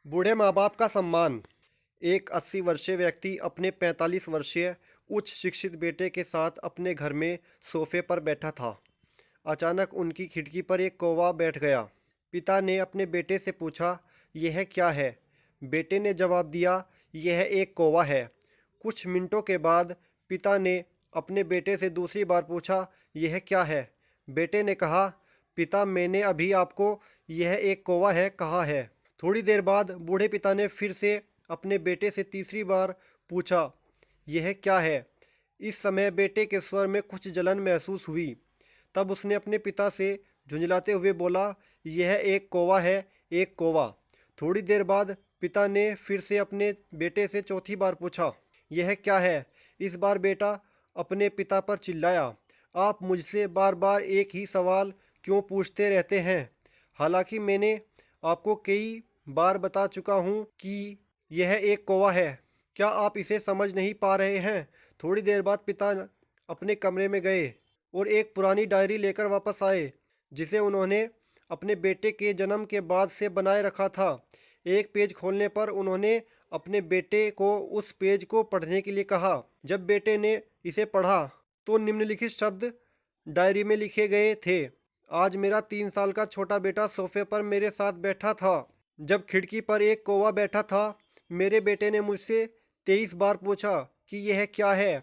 बूढ़े माँ बाप का सम्मान। एक 80 वर्षीय व्यक्ति अपने 45 वर्षीय उच्च शिक्षित बेटे के साथ अपने घर में सोफे पर बैठा था। अचानक उनकी खिड़की पर एक कौवा बैठ गया। पिता ने अपने बेटे से पूछा, यह क्या है? बेटे ने जवाब दिया, यह एक कौवा है। कुछ मिनटों के बाद पिता ने अपने बेटे से दूसरी बार पूछा, यह क्या है? बेटे ने कहा, पिता मैंने अभी आपको यह एक कौवा है कहा है। थोड़ी देर बाद बूढ़े पिता ने फिर से अपने बेटे से तीसरी बार पूछा, यह क्या है? इस समय बेटे के स्वर में कुछ जलन महसूस हुई। तब उसने अपने पिता से झुंझलाते हुए बोला, यह एक कौवा है, एक कौवा। थोड़ी देर बाद पिता ने फिर से अपने बेटे से चौथी बार पूछा, यह क्या है? इस बार बेटा अपने पिता पर चिल्लाया, आप मुझसे बार बार एक ही सवाल क्यों पूछते रहते हैं? हालांकि मैंने आपको कई बार बता चुका हूँ कि यह एक कौवा है। क्या आप इसे समझ नहीं पा रहे हैं? थोड़ी देर बाद पिता अपने कमरे में गए और एक पुरानी डायरी लेकर वापस आए, जिसे उन्होंने अपने बेटे के जन्म के बाद से बनाए रखा था। एक पेज खोलने पर उन्होंने अपने बेटे को उस पेज को पढ़ने के लिए कहा। जब बेटे ने इसे पढ़ा तो निम्नलिखित शब्द डायरी में लिखे गए थे, आज मेरा 3 साल का छोटा बेटा सोफे पर मेरे साथ बैठा था। जब खिड़की पर एक कौवा बैठा था, मेरे बेटे ने मुझसे 23 बार पूछा कि यह क्या है,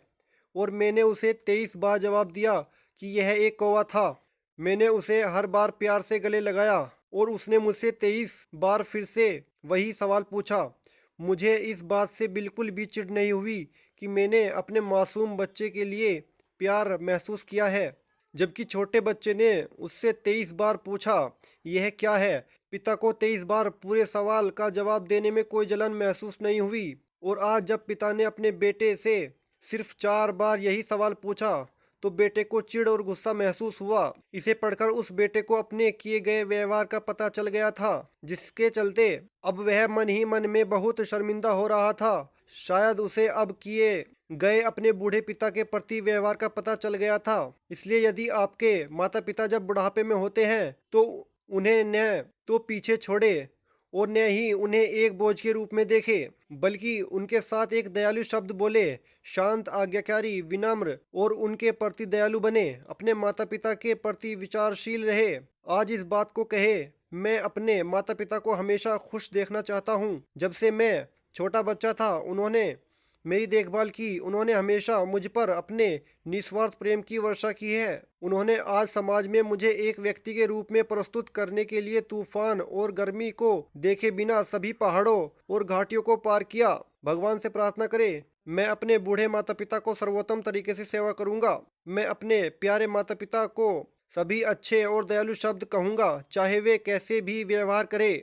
और मैंने उसे 23 बार जवाब दिया कि यह एक कौवा था। मैंने उसे हर बार प्यार से गले लगाया और उसने मुझसे 23 बार फिर से वही सवाल पूछा। मुझे इस बात से बिल्कुल भी चिढ़ नहीं हुई कि मैंने अपने मासूम बच्चे के लिए प्यार महसूस किया है, जबकि छोटे बच्चे ने उससे 23 बार पूछा, यह क्या है? पिता को 23 बार पूरे सवाल का जवाब देने में कोई जलन महसूस नहीं हुई, और आज जब पिता ने अपने बेटे से सिर्फ 4 बार यही सवाल पूछा तो बेटे को चिढ़ और गुस्सा महसूस हुआ। इसे पढ़कर उस बेटे को अपने किए गए व्यवहार का पता चल गया था, जिसके चलते अब वह मन ही मन में बहुत शर्मिंदा हो रहा था। शायद उसे अब किए गए अपने बूढ़े पिता के प्रति व्यवहार का पता चल गया था। इसलिए यदि आपके माता पिता जब बुढ़ापे में होते हैं तो उन्हें न तो पीछे छोड़े और न ही उन्हें एक बोझ के रूप में देखे, बल्कि उनके साथ एक दयालु शब्द बोले, शांत, आज्ञाकारी, विनम्र और उनके प्रति दयालु बने, अपने माता पिता के प्रति विचारशील रहे। आज इस बात को कहे, मैं अपने माता पिता को हमेशा खुश देखना चाहता हूँ। जब से मैं छोटा बच्चा था उन्होंने मेरी देखभाल की, उन्होंने हमेशा मुझ पर अपने निस्वार्थ प्रेम की वर्षा की है। उन्होंने आज समाज में मुझे एक व्यक्ति के रूप में प्रस्तुत करने के लिए तूफान और गर्मी को देखे बिना सभी पहाड़ों और घाटियों को पार किया। भगवान से प्रार्थना करें, मैं अपने बूढ़े माता पिता को सर्वोत्तम तरीके से सेवा करूंगा। मैं अपने प्यारे माता पिता को सभी अच्छे और दयालु शब्द कहूंगा, चाहे वे कैसे भी व्यवहार करें।